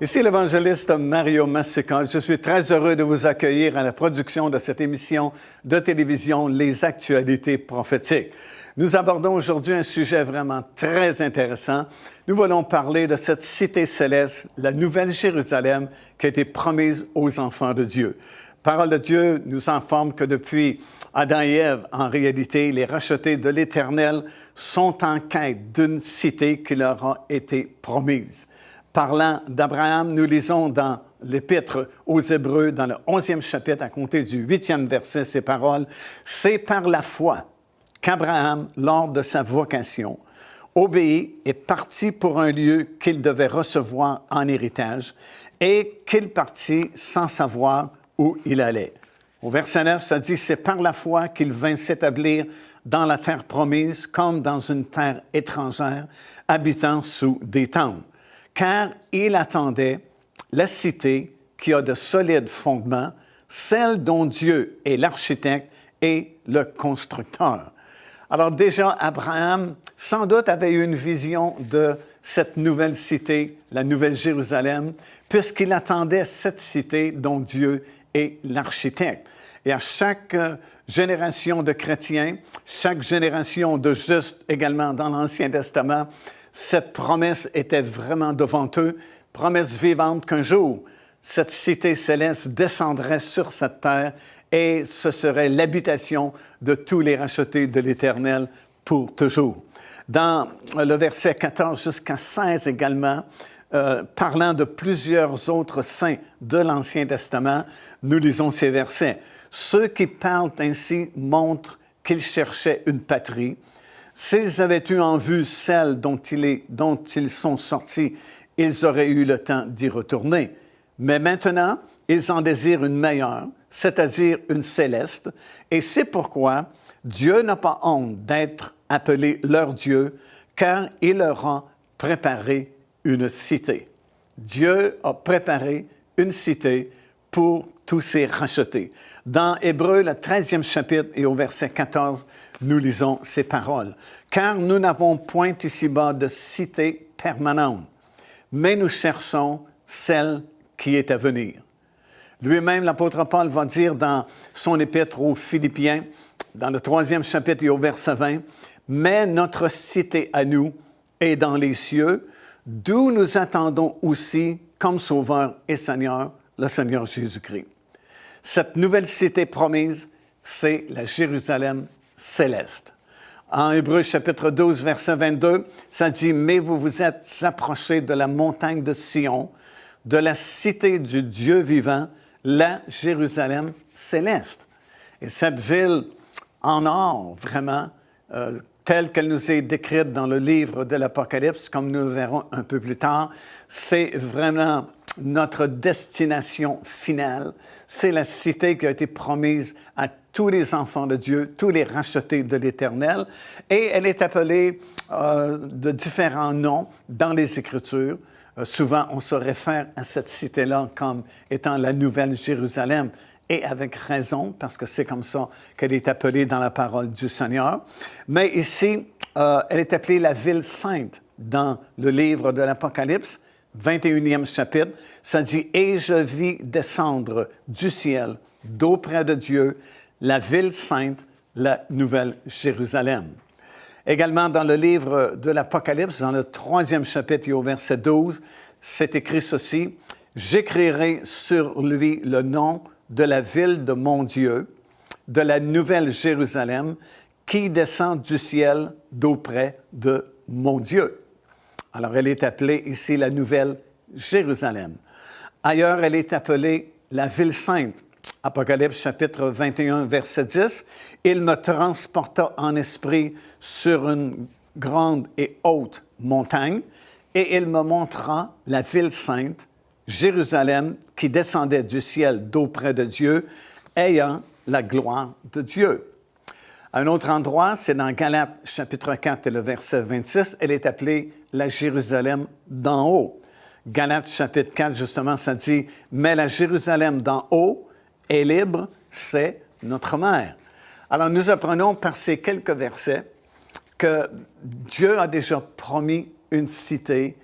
Ici l'évangéliste Mario Massica. Je suis très heureux de vous accueillir à la production de cette émission de télévision Les Actualités prophétiques. Nous abordons aujourd'hui un sujet vraiment très intéressant. Nous voulons parler de cette cité céleste, la Nouvelle Jérusalem, qui a été promise aux enfants de Dieu. La parole de Dieu nous informe que depuis Adam et Ève, en réalité, les rachetés de l'Éternel sont en quête d'une cité qui leur a été promise. Parlant d'Abraham, nous lisons dans l'Épître aux Hébreux, dans le 11e chapitre, à compter du 8e verset, ces paroles. « C'est par la foi qu'Abraham, lors de sa vocation, obéit et partit pour un lieu qu'il devait recevoir en héritage et qu'il partit sans savoir où il allait. » Au verset 9, ça dit « C'est par la foi qu'il vint s'établir dans la terre promise comme dans une terre étrangère, habitant sous des tentes. Car il attendait la cité qui a de solides fondements, celle dont Dieu est l'architecte et le constructeur. » Alors déjà, Abraham, sans doute, avait eu une vision de cette nouvelle cité, la Nouvelle Jérusalem, puisqu'il attendait cette cité dont Dieu est l'architecte. Et à chaque génération de chrétiens, chaque génération de justes également dans l'Ancien Testament, cette promesse était vraiment devant eux, promesse vivante qu'un jour, cette cité céleste descendrait sur cette terre et ce serait l'habitation de tous les rachetés de l'Éternel pour toujours. Dans le verset 14 jusqu'à 16 également, parlant de plusieurs autres saints de l'Ancien Testament, nous lisons ces versets. « Ceux qui parlent ainsi montrent qu'ils cherchaient une patrie. S'ils avaient eu en vue celle dont ils sont sortis, ils auraient eu le temps d'y retourner. Mais maintenant, ils en désirent une meilleure, c'est-à-dire une céleste, et c'est pourquoi Dieu n'a pas honte d'être appelé leur Dieu, car il leur a préparé une cité. » Dieu a préparé une cité pour tous ses rachetés. Dans Hébreux, le 13e chapitre et au verset 14, nous lisons ces paroles. « Car nous n'avons point ici-bas de cité permanente, mais nous cherchons celle qui est à venir. » Lui-même, l'apôtre Paul va dire dans son épître aux Philippiens, dans le 3e chapitre et au verset 20, « Mais notre cité à nous est dans les cieux, d'où nous attendons aussi comme Sauveur et Seigneur, le Seigneur Jésus-Christ. » Cette nouvelle cité promise, c'est la Jérusalem céleste. En Hébreux chapitre 12, verset 22, ça dit « Mais vous vous êtes approchés de la montagne de Sion, de la cité du Dieu vivant, la Jérusalem céleste. » Et cette ville en or, vraiment, telle qu'elle nous est décrite dans le livre de l'Apocalypse, comme nous le verrons un peu plus tard, c'est vraiment notre destination finale. C'est la cité qui a été promise à tous les enfants de Dieu, tous les rachetés de l'Éternel, et elle est appelée de différents noms dans les Écritures. Souvent, on se réfère à cette cité-là comme étant la Nouvelle Jérusalem, et avec raison, parce que c'est comme ça qu'elle est appelée dans la parole du Seigneur. Mais ici, elle est appelée la Ville Sainte dans le livre de l'Apocalypse, 21e chapitre. Ça dit « Et je vis descendre du ciel, d'auprès de Dieu, la Ville Sainte, la Nouvelle Jérusalem. » Également dans le livre de l'Apocalypse, dans le 3e chapitre et au verset 12, c'est écrit ceci, « J'écrirai sur lui le nom de la ville de mon Dieu, de la Nouvelle Jérusalem, qui descend du ciel d'auprès de mon Dieu. » Alors, elle est appelée ici la Nouvelle Jérusalem. Ailleurs, elle est appelée la Ville Sainte. Apocalypse chapitre 21, verset 10. « Il me transporta en esprit sur une grande et haute montagne, et il me montra la Ville Sainte, Jérusalem, qui descendait du ciel d'auprès de Dieu, ayant la gloire de Dieu. » À un autre endroit, c'est dans Galates chapitre 4 et le verset 26, elle est appelée la Jérusalem d'en haut. Galates chapitre 4, justement, ça dit « Mais la Jérusalem d'en haut est libre, c'est notre mère. » Alors, nous apprenons par ces quelques versets que Dieu a déjà promis une cité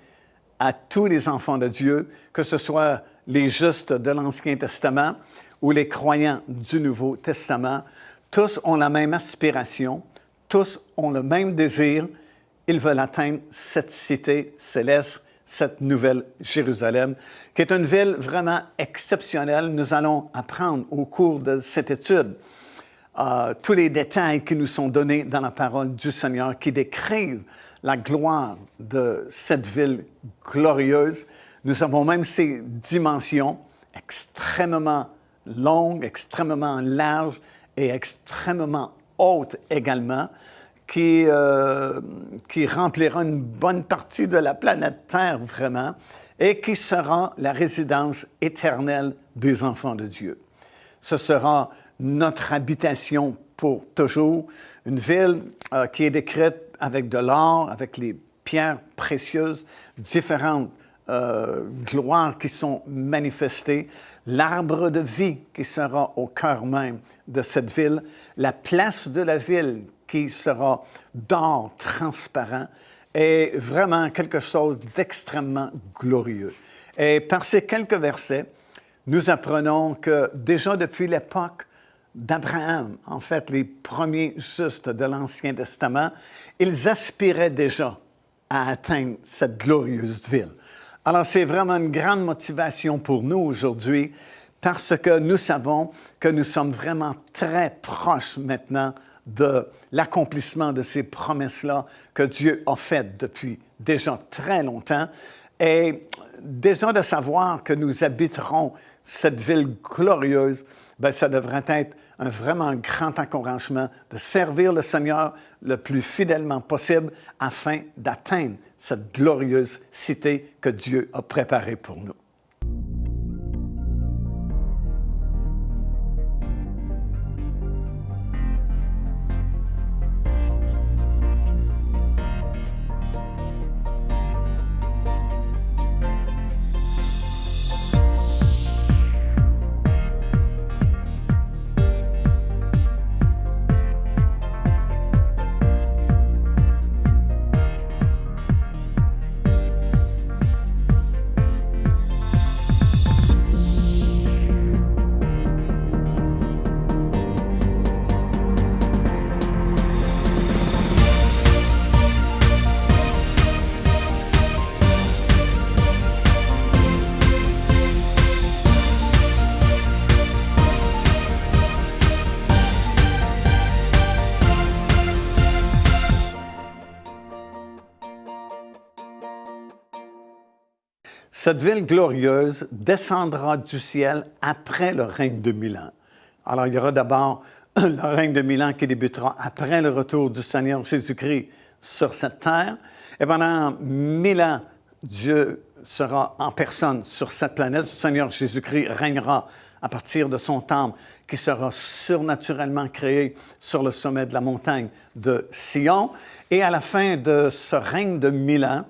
à tous les enfants de Dieu, que ce soit les justes de l'Ancien Testament ou les croyants du Nouveau Testament. Tous ont la même aspiration, tous ont le même désir. Ils veulent atteindre cette cité céleste, cette nouvelle Jérusalem, qui est une ville vraiment exceptionnelle. Nous allons apprendre au cours de cette étude tous les détails qui nous sont donnés dans la parole du Seigneur, qui décrivent la gloire de cette ville glorieuse. Nous avons même ces dimensions extrêmement longues, extrêmement larges et extrêmement hautes également, qui remplira une bonne partie de la planète Terre vraiment, et qui sera la résidence éternelle des enfants de Dieu. Ce sera notre habitation pour toujours, une ville qui est décrite avec de l'or, avec les pierres précieuses, différentes gloires qui sont manifestées, l'arbre de vie qui sera au cœur même de cette ville, la place de la ville qui sera d'or transparent, est vraiment quelque chose d'extrêmement glorieux. Et par ces quelques versets, nous apprenons que déjà depuis l'époque d'Abraham, en fait, les premiers justes de l'Ancien Testament, ils aspiraient déjà à atteindre cette glorieuse ville. Alors, c'est vraiment une grande motivation pour nous aujourd'hui parce que nous savons que nous sommes vraiment très proches maintenant de l'accomplissement de ces promesses-là que Dieu a faites depuis déjà très longtemps. Et déjà de savoir que nous habiterons cette ville glorieuse, bien, ça devrait être un vraiment grand encouragement de servir le Seigneur le plus fidèlement possible afin d'atteindre cette glorieuse cité que Dieu a préparée pour nous. Cette ville glorieuse descendra du ciel après le règne de 1000 ans. Alors, il y aura d'abord le règne de 1000 ans qui débutera après le retour du Seigneur Jésus-Christ sur cette terre. Et pendant 1000 ans, Dieu sera en personne sur cette planète. Le Seigneur Jésus-Christ régnera à partir de son temple qui sera surnaturellement créé sur le sommet de la montagne de Sion. Et à la fin de ce règne de 1000 ans,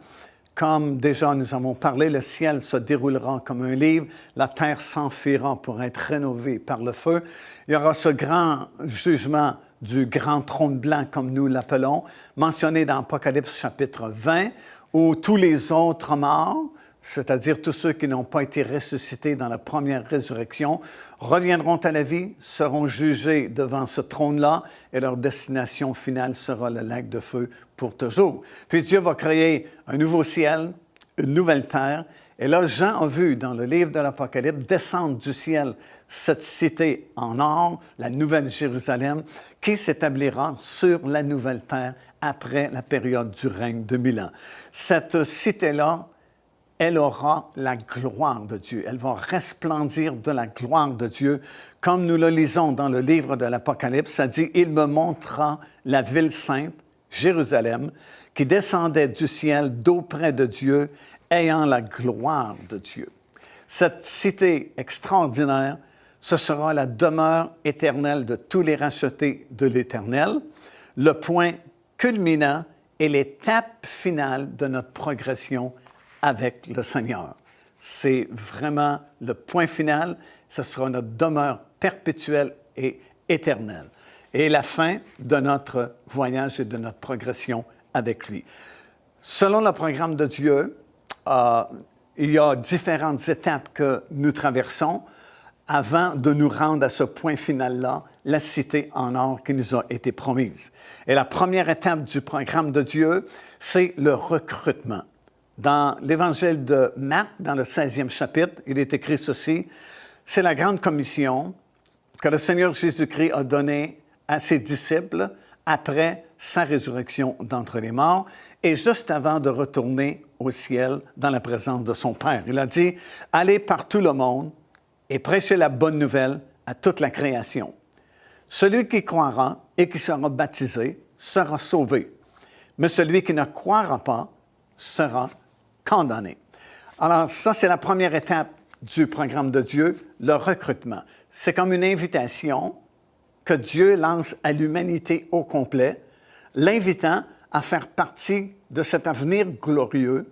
comme déjà nous avons parlé, le ciel se déroulera comme un livre, la terre s'enfuira pour être rénovée par le feu. Il y aura ce grand jugement du grand trône blanc, comme nous l'appelons, mentionné dans Apocalypse chapitre 20, où tous les autres morts, c'est-à-dire tous ceux qui n'ont pas été ressuscités dans la première résurrection, reviendront à la vie, seront jugés devant ce trône-là et leur destination finale sera le lac de feu pour toujours. Puis Dieu va créer un nouveau ciel, une nouvelle terre. Et là, Jean a vu dans le livre de l'Apocalypse descendre du ciel cette cité en or, la Nouvelle Jérusalem, qui s'établira sur la nouvelle terre après la période du règne de 1000 ans. Cette cité-là, elle aura la gloire de Dieu. Elle va resplendir de la gloire de Dieu. Comme nous le lisons dans le livre de l'Apocalypse, ça dit « Il me montra la ville sainte, Jérusalem, qui descendait du ciel d'auprès de Dieu, ayant la gloire de Dieu. » Cette cité extraordinaire, ce sera la demeure éternelle de tous les rachetés de l'Éternel, le point culminant et l'étape finale de notre progression avec le Seigneur. C'est vraiment le point final. Ce sera notre demeure perpétuelle et éternelle. Et la fin de notre voyage et de notre progression avec lui. Selon le programme de Dieu, euh, il y a différentes étapes que nous traversons avant de nous rendre à ce point final-là, la cité en or qui nous a été promise. Et la première étape du programme de Dieu, c'est le recrutement. Dans l'Évangile de Marc, dans le 16e chapitre, il est écrit ceci, « C'est la grande commission que le Seigneur Jésus-Christ a donnée à ses disciples après sa résurrection d'entre les morts et juste avant de retourner au ciel dans la présence de son Père. Il a dit, « Allez par tout le monde et prêchez la bonne nouvelle à toute la création. Celui qui croira et qui sera baptisé sera sauvé, mais celui qui ne croira pas sera condamné. » Alors, ça, c'est la première étape du programme de Dieu, le recrutement. C'est comme une invitation que Dieu lance à l'humanité au complet, l'invitant à faire partie de cet avenir glorieux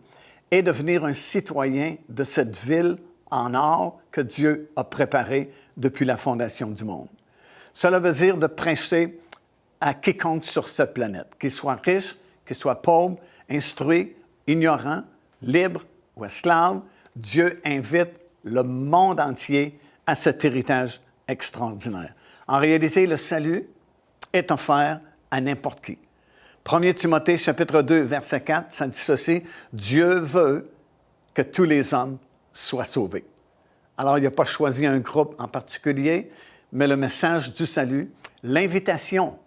et devenir un citoyen de cette ville en or que Dieu a préparée depuis la fondation du monde. Cela veut dire de prêcher à quiconque sur cette planète, qu'il soit riche, qu'il soit pauvre, instruit, ignorant, libre ou esclave. Dieu invite le monde entier à cet héritage extraordinaire. En réalité, le salut est offert à n'importe qui. 1 Timothée, chapitre 2, verset 4, ça dit ceci, « Dieu veut que tous les hommes soient sauvés. » Alors, il n'a pas choisi un groupe en particulier, mais le message du salut, l'invitation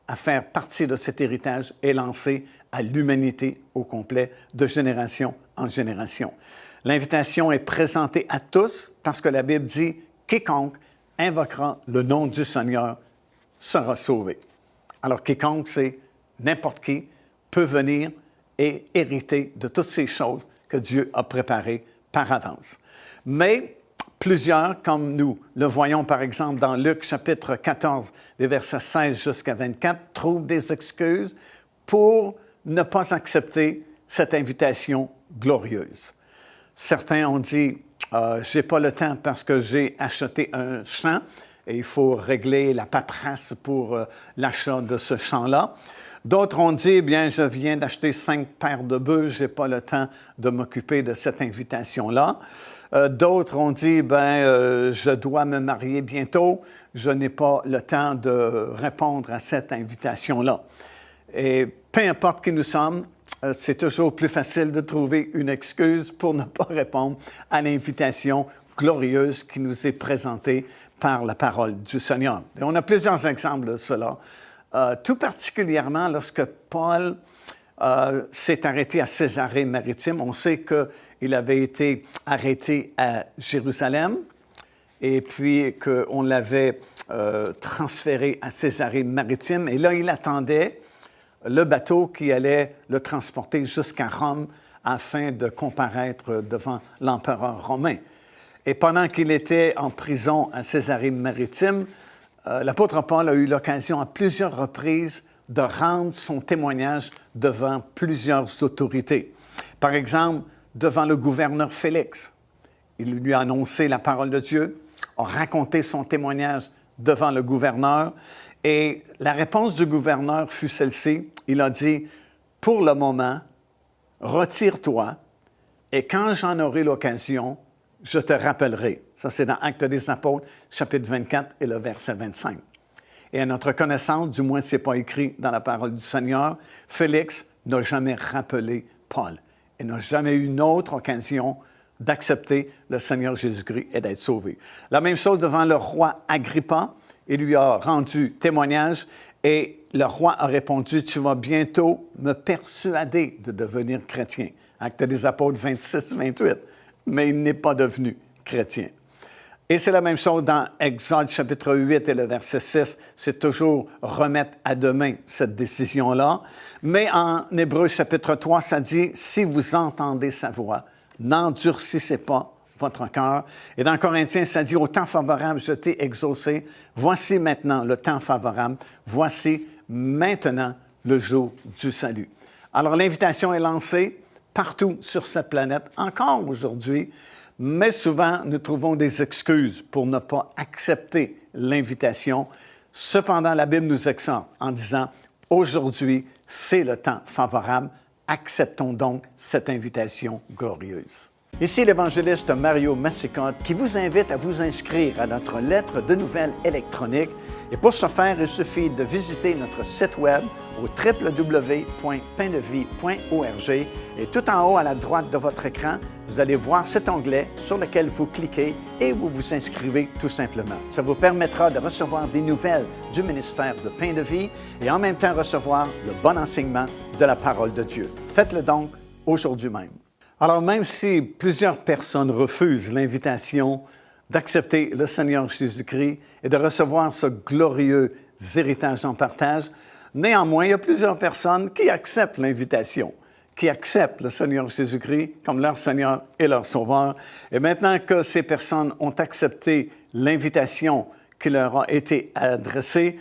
à faire partie de cet héritage est lancée à l'humanité au complet, de génération en génération. L'invitation est présentée à tous parce que la Bible dit « Quiconque invoquera le nom du Seigneur sera sauvé. » Alors, quiconque, c'est n'importe qui, peut venir et hériter de toutes ces choses que Dieu a préparées par avance. Mais plusieurs, comme nous le voyons par exemple dans Luc chapitre 14, des versets 16 jusqu'à 24, trouvent des excuses pour ne pas accepter cette invitation glorieuse. Certains ont dit « j'ai pas le temps parce que j'ai acheté un champ et il faut régler la paperasse pour l'achat de ce champ-là. » D'autres ont dit « bien, je viens d'acheter 5 paires de bœufs, j'ai pas le temps de m'occuper de cette invitation-là. » D'autres ont dit « je dois me marier bientôt, je n'ai pas le temps de répondre à cette invitation-là. » Et peu importe qui nous sommes, c'est toujours plus facile de trouver une excuse pour ne pas répondre à l'invitation glorieuse qui nous est présentée par la parole du Seigneur. Et on a plusieurs exemples de cela, tout particulièrement lorsque Paul s'est arrêté à Césarée-Maritime. On sait qu'il avait été arrêté à Jérusalem et puis qu'on l'avait transféré à Césarée-Maritime. Et là, il attendait le bateau qui allait le transporter jusqu'à Rome afin de comparaître devant l'empereur romain. Et pendant qu'il était en prison à Césarée-Maritime, l'apôtre Paul a eu l'occasion à plusieurs reprises de rendre son témoignage devant plusieurs autorités. Par exemple, devant le gouverneur Félix. Il lui a annoncé la parole de Dieu, a raconté son témoignage devant le gouverneur. Et la réponse du gouverneur fut celle-ci. Il a dit, « Pour le moment, retire-toi, et quand j'en aurai l'occasion, je te rappellerai. » Ça, c'est dans Actes des Apôtres, chapitre 24 et le verset 25. Et à notre connaissance, du moins ce n'est pas écrit dans la parole du Seigneur, Félix n'a jamais rappelé Paul et n'a jamais eu une autre occasion d'accepter le Seigneur Jésus-Christ et d'être sauvé. La même chose devant le roi Agrippa. Il lui a rendu témoignage et le roi a répondu, « Tu vas bientôt me persuader de devenir chrétien. » Actes des Apôtres 26-28. Mais il n'est pas devenu chrétien. Et c'est la même chose dans Exode chapitre 8 et le verset 6. C'est toujours remettre à demain cette décision-là. Mais en Hébreux chapitre 3, ça dit, « Si vous entendez sa voix, n'endurcissez pas votre cœur. » Et dans Corinthiens, ça dit, « Au temps favorable, je t'ai exaucé. Voici maintenant le temps favorable. Voici maintenant le jour du salut. » Alors l'invitation est lancée partout sur cette planète, encore aujourd'hui, mais souvent nous trouvons des excuses pour ne pas accepter l'invitation. Cependant, la Bible nous exhorte en disant, « Aujourd'hui, c'est le temps favorable. Acceptons donc cette invitation glorieuse. Ici l'évangéliste Mario Massicotte qui vous invite à vous inscrire à notre lettre de nouvelles électronique. Et pour ce faire, il suffit de visiter notre site web au www.paindevie.org et tout en haut à la droite de votre écran, vous allez voir cet onglet sur lequel vous cliquez et vous vous inscrivez tout simplement. Ça vous permettra de recevoir des nouvelles du ministère de Pain de Vie et en même temps recevoir le bon enseignement de la parole de Dieu. Faites-le donc aujourd'hui même. Alors, même si plusieurs personnes refusent l'invitation d'accepter le Seigneur Jésus-Christ et de recevoir ce glorieux héritage en partage, néanmoins, il y a plusieurs personnes qui acceptent l'invitation, qui acceptent le Seigneur Jésus-Christ comme leur Seigneur et leur Sauveur. Et maintenant que ces personnes ont accepté l'invitation qui leur a été adressée,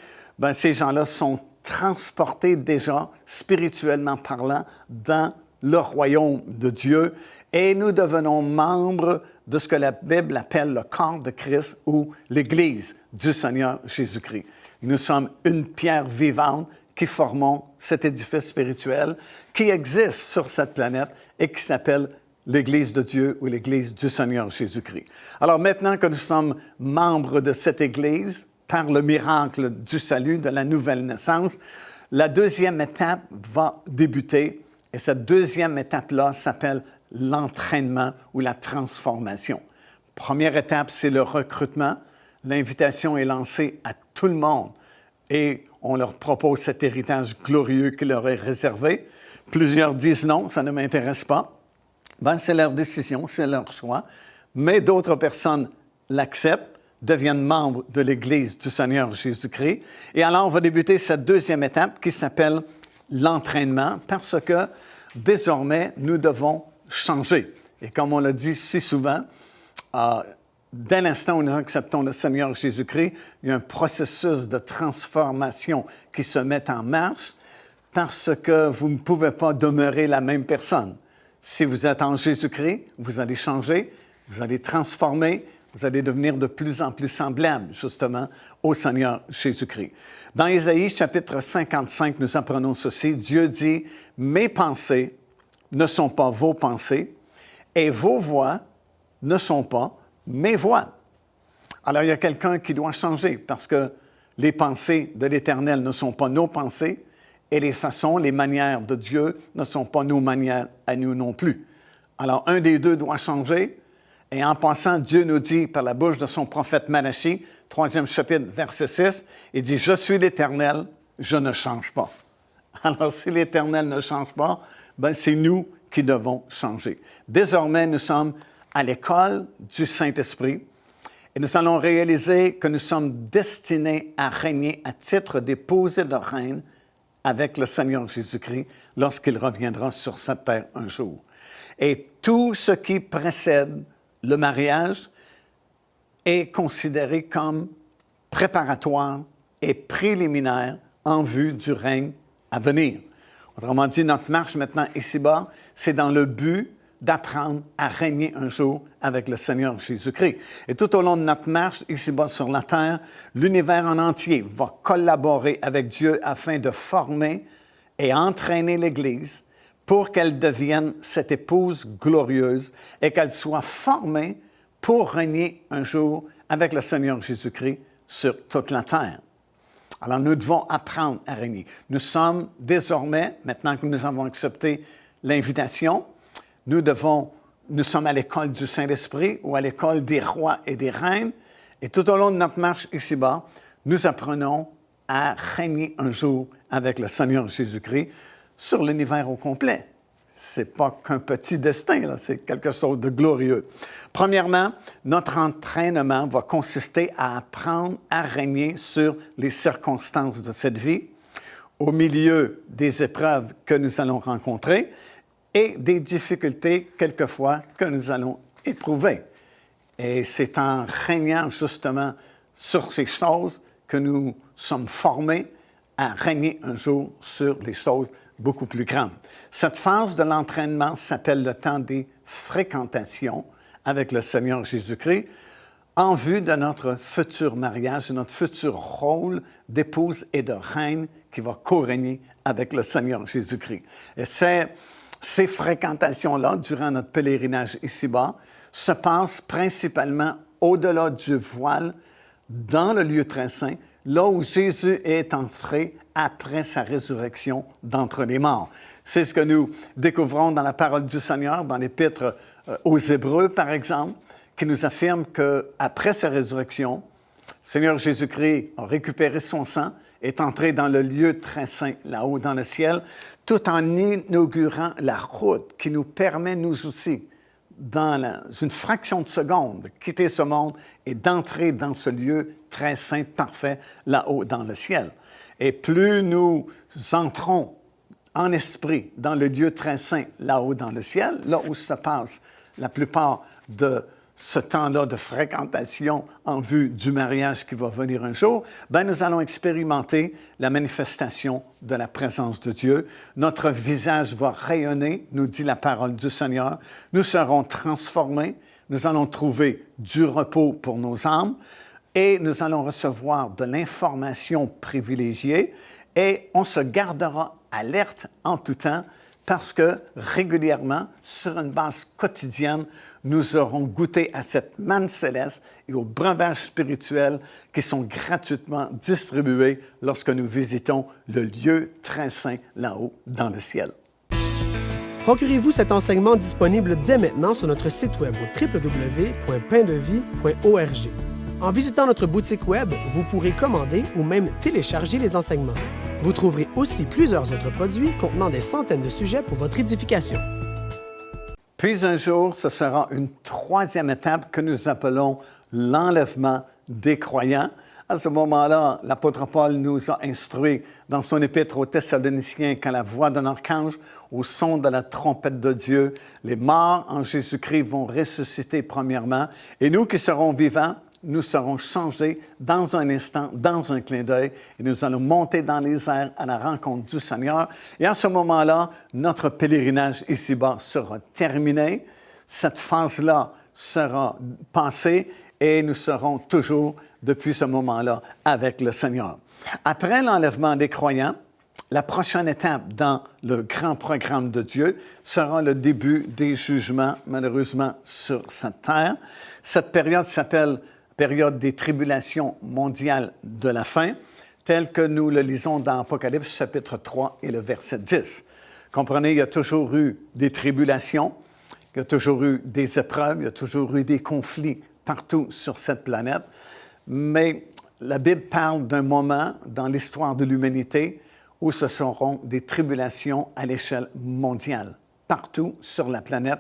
ces gens-là sont transportés déjà, spirituellement parlant, dans le royaume de Dieu et nous devenons membres de ce que la Bible appelle le corps de Christ ou l'Église du Seigneur Jésus-Christ. Nous sommes une pierre vivante qui formons cet édifice spirituel qui existe sur cette planète et qui s'appelle l'Église de Dieu ou l'Église du Seigneur Jésus-Christ. Alors maintenant que nous sommes membres de cette Église, par le miracle du salut, de la nouvelle naissance, la deuxième étape va débuter. Et cette deuxième étape-là s'appelle l'entraînement ou la transformation. Première étape, c'est le recrutement. L'invitation est lancée à tout le monde et on leur propose cet héritage glorieux qui leur est réservé. Plusieurs disent non, ça ne m'intéresse pas. C'est leur décision, c'est leur choix. Mais d'autres personnes l'acceptent, deviennent membres de l'Église du Seigneur Jésus-Christ. Et alors, on va débuter cette deuxième étape qui s'appelle l'entraînement, parce que désormais, nous devons changer. Et comme on l'a dit si souvent, dès l'instant où nous acceptons le Seigneur Jésus-Christ, il y a un processus de transformation qui se met en marche parce que vous ne pouvez pas demeurer la même personne. Si vous êtes en Jésus-Christ, vous allez changer, vous allez transformer, vous allez devenir de plus en plus semblable, justement, au Seigneur Jésus-Christ. Dans Ésaïe, chapitre 55, nous apprenons ceci. Dieu dit, « Mes pensées ne sont pas vos pensées, et vos voix ne sont pas mes voix. » Alors, il y a quelqu'un qui doit changer, parce que les pensées de l'Éternel ne sont pas nos pensées, et les façons, les manières de Dieu ne sont pas nos manières à nous non plus. Alors, un des deux doit changer. Et en passant, Dieu nous dit par la bouche de son prophète Malachie, 3e chapitre, verset 6, il dit « Je suis l'Éternel, je ne change pas. » Alors, si l'Éternel ne change pas, c'est nous qui devons changer. Désormais, nous sommes à l'école du Saint-Esprit et nous allons réaliser que nous sommes destinés à régner à titre d'épouse et de reine avec le Seigneur Jésus-Christ lorsqu'il reviendra sur cette terre un jour. Et tout ce qui précède le mariage est considéré comme préparatoire et préliminaire en vue du règne à venir. Autrement dit, notre marche maintenant ici-bas, c'est dans le but d'apprendre à régner un jour avec le Seigneur Jésus-Christ. Et tout au long de notre marche ici-bas sur la terre, l'univers en entier va collaborer avec Dieu afin de former et entraîner l'Église pour qu'elle devienne cette épouse glorieuse et qu'elle soit formée pour régner un jour avec le Seigneur Jésus-Christ sur toute la terre. Alors, nous devons apprendre à régner. Nous sommes désormais, maintenant que nous avons accepté l'invitation, nous sommes à l'école du Saint-Esprit ou à l'école des rois et des reines. Et tout au long de notre marche ici-bas, nous apprenons à régner un jour avec le Seigneur Jésus-Christ sur l'univers au complet. Ce n'est pas qu'un petit destin, là, c'est quelque chose de glorieux. Premièrement, notre entraînement va consister à apprendre à régner sur les circonstances de cette vie, au milieu des épreuves que nous allons rencontrer et des difficultés, quelquefois, que nous allons éprouver. Et c'est en régnant justement sur ces choses que nous sommes formés à régner un jour sur les choses beaucoup plus grandes. Cette phase de l'entraînement s'appelle le temps des fréquentations avec le Seigneur Jésus-Christ. en vue de notre futur mariage, de notre futur rôle d'épouse et de reine qui va co-régner avec le Seigneur Jésus-Christ. Et ces fréquentations-là, durant notre pèlerinage ici-bas, se passent principalement au-delà du voile, dans le lieu très saint, là où Jésus est entré après sa résurrection d'entre les morts. C'est ce que nous découvrons dans la parole du Seigneur, dans l'Épître aux Hébreux, par exemple, qui nous affirme qu'après sa résurrection, Seigneur Jésus-Christ a récupéré son sang, est entré dans le lieu très saint, là-haut dans le ciel, tout en inaugurant la route qui nous permet, nous aussi, dans une fraction de seconde, de quitter ce monde et d'entrer dans ce lieu très saint, parfait, là-haut dans le ciel. Et plus nous entrons en esprit dans le lieu très saint, là-haut dans le ciel, là où se passe la plupart de ce temps-là de fréquentation en vue du mariage qui va venir un jour, nous allons expérimenter la manifestation de la présence de Dieu. Notre visage va rayonner, nous dit la parole du Seigneur. Nous serons transformés, nous allons trouver du repos pour nos âmes et nous allons recevoir de l'information privilégiée et on se gardera alerte en tout temps parce que régulièrement, sur une base quotidienne, nous aurons goûté à cette manne céleste et aux breuvages spirituels qui sont gratuitement distribués lorsque nous visitons le lieu très saint là-haut dans le ciel. Procurez-vous cet enseignement disponible dès maintenant sur notre site web au www.paindevie.org. En visitant notre boutique web, vous pourrez commander ou même télécharger les enseignements. Vous trouverez aussi plusieurs autres produits contenant des centaines de sujets pour votre édification. Puis un jour, ce sera une troisième étape que nous appelons l'enlèvement des croyants. À ce moment-là, l'apôtre Paul nous a instruits dans son épître aux Thessaloniciens qu'à la voix d'un archange, au son de la trompette de Dieu, les morts en Jésus-Christ vont ressusciter premièrement, et nous qui serons vivants, nous serons changés dans un instant, dans un clin d'œil, et nous allons monter dans les airs à la rencontre du Seigneur. Et à ce moment-là, notre pèlerinage ici-bas sera terminé. Cette phase-là sera passée et nous serons toujours, depuis ce moment-là, avec le Seigneur. Après l'enlèvement des croyants, la prochaine étape dans le grand programme de Dieu sera le début des jugements, malheureusement, sur cette terre. Cette période s'appelle période des tribulations mondiales de la fin, tel que nous le lisons dans Apocalypse chapitre 3 et le verset 10. Comprenez, il y a toujours eu des tribulations, il y a toujours eu des épreuves, il y a toujours eu des conflits partout sur cette planète, mais la Bible parle d'un moment dans l'histoire de l'humanité où ce seront des tribulations à l'échelle mondiale, partout sur la planète.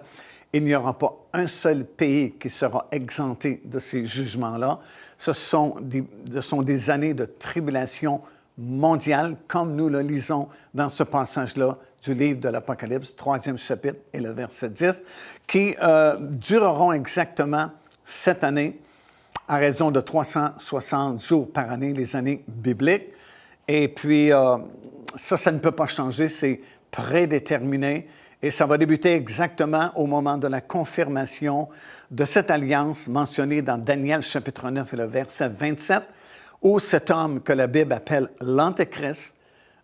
Il n'y aura pas un seul pays qui sera exempté de ces jugements-là. Ce sont des années de tribulation mondiale, comme nous le lisons dans ce passage-là du livre de l'Apocalypse, 3e chapitre et le verset 10, qui dureront exactement 7 années, à raison de 360 jours par année, les années bibliques. Et puis, ça ne peut pas changer, c'est prédéterminé. Et ça va débuter exactement au moment de la confirmation de cette alliance mentionnée dans Daniel chapitre 9 et le verset 27, où cet homme que la Bible appelle l'Antéchrist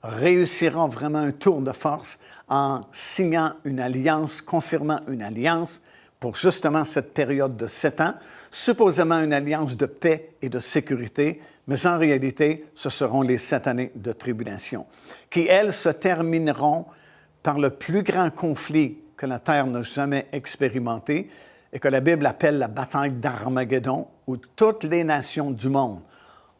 réussira vraiment un tour de force en signant une alliance, confirmant une alliance pour justement cette période de 7 ans, supposément une alliance de paix et de sécurité, mais en réalité, ce seront les 7 années de tribulation, qui, elles, se termineront par le plus grand conflit que la Terre n'a jamais expérimenté et que la Bible appelle la bataille d'Armageddon, où toutes les nations du monde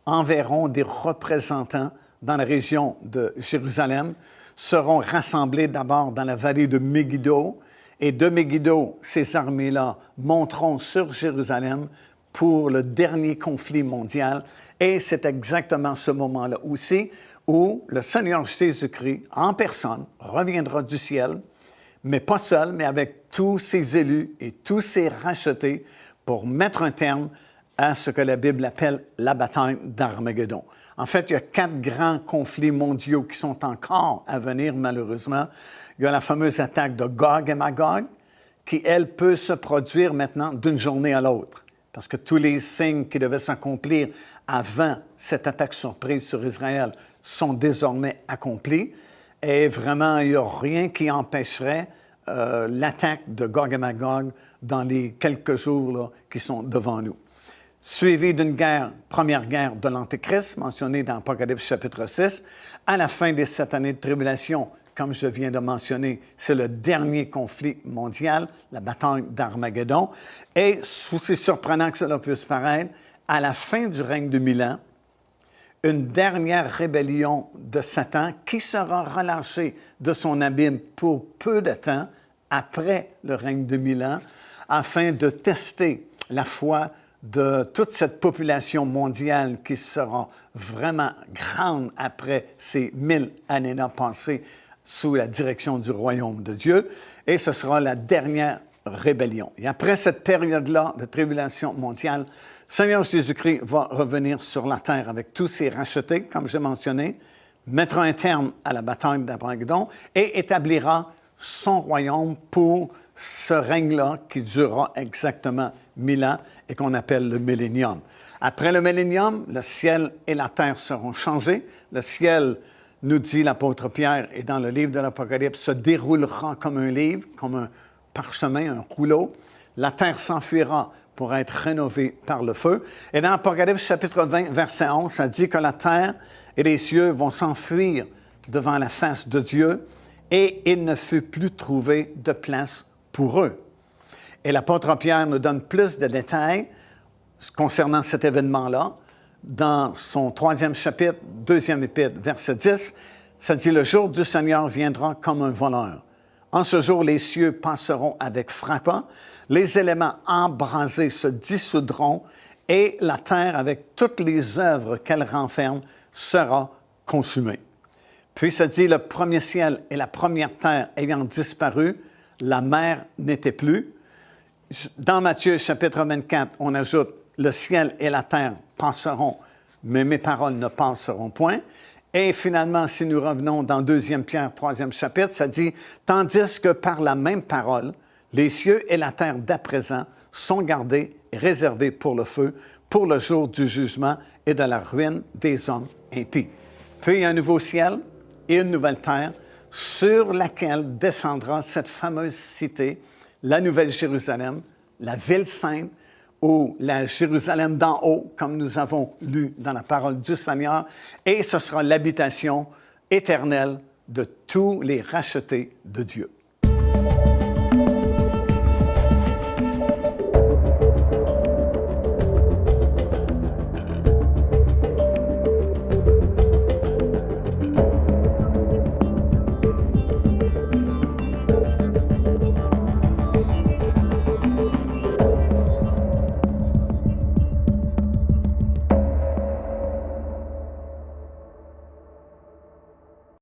enverront des représentants dans la région de Jérusalem, seront rassemblés d'abord dans la vallée de Megiddo, et de Megiddo, ces armées-là monteront sur Jérusalem pour le dernier conflit mondial. Et c'est exactement ce moment-là aussi où le Seigneur Jésus-Christ, en personne, reviendra du ciel, mais pas seul, mais avec tous ses élus et tous ses rachetés pour mettre un terme à ce que la Bible appelle la bataille d'Armageddon. En fait, il y a 4 grands conflits mondiaux qui sont encore à venir, malheureusement. Il y a la fameuse attaque de Gog et Magog, qui, elle, peut se produire maintenant d'une journée à l'autre. parce que tous les signes qui devaient s'accomplir avant cette attaque surprise sur Israël sont désormais accomplis. Et vraiment, il n'y a rien qui empêcherait l'attaque de Gog et Magog dans les quelques jours là, qui sont devant nous. Suivi d'une première guerre de l'Antéchrist, mentionnée dans Apocalypse chapitre 6, à la fin des 7 années de tribulation, comme je viens de mentionner, c'est le dernier conflit mondial, la bataille d'Armageddon. Et, aussi surprenant que cela puisse paraître, à la fin du règne de 1000 ans, une dernière rébellion de Satan qui sera relâchée de son abîme pour peu de temps après le règne de 1000 ans, afin de tester la foi de toute cette population mondiale qui sera vraiment grande après ces 1000 années-là passées sous la direction du royaume de Dieu. Et ce sera la dernière rébellion. Et après cette période-là de tribulation mondiale, Seigneur Jésus-Christ va revenir sur la terre avec tous ses rachetés, comme j'ai mentionné, mettra un terme à la bataille d'Armageddon et établira son royaume pour ce règne-là qui durera exactement 1000 ans et qu'on appelle le millénium. Après le millénium, le ciel et la terre seront changés. Le ciel, nous dit l'apôtre Pierre, et dans le livre de l'Apocalypse, se déroulera comme un livre, comme un parchemin, un rouleau. La terre s'enfuira pour être rénovée par le feu. Et dans Apocalypse chapitre 20, verset 11, ça dit que la terre et les cieux vont s'enfuir devant la face de Dieu et il ne fut plus trouvé de place pour eux. Et l'apôtre Pierre nous donne plus de détails concernant cet événement-là. Dans son 3e chapitre, 2e épître, verset 10, ça dit « Le jour du Seigneur viendra comme un voleur. En ce jour, les cieux passeront avec fracas, les éléments embrasés se dissoudront et la terre, avec toutes les œuvres qu'elle renferme, sera consumée. » Puis ça dit « Le premier ciel et la première terre ayant disparu, la mer n'était plus. » Dans Matthieu chapitre 24, on ajoute « Le ciel et la terre passeront, mais mes paroles ne passeront point. » Et finalement, si nous revenons dans 2 Pierre, 3e chapitre, ça dit « Tandis que par la même parole, les cieux et la terre d'à présent sont gardés et réservés pour le feu, pour le jour du jugement et de la ruine des hommes impies. » Puis il y a un nouveau ciel et une nouvelle terre sur laquelle descendra cette fameuse cité, la Nouvelle Jérusalem, la ville sainte, ou la Jérusalem d'en haut, comme nous avons lu dans la parole du Seigneur, et ce sera l'habitation éternelle de tous les rachetés de Dieu.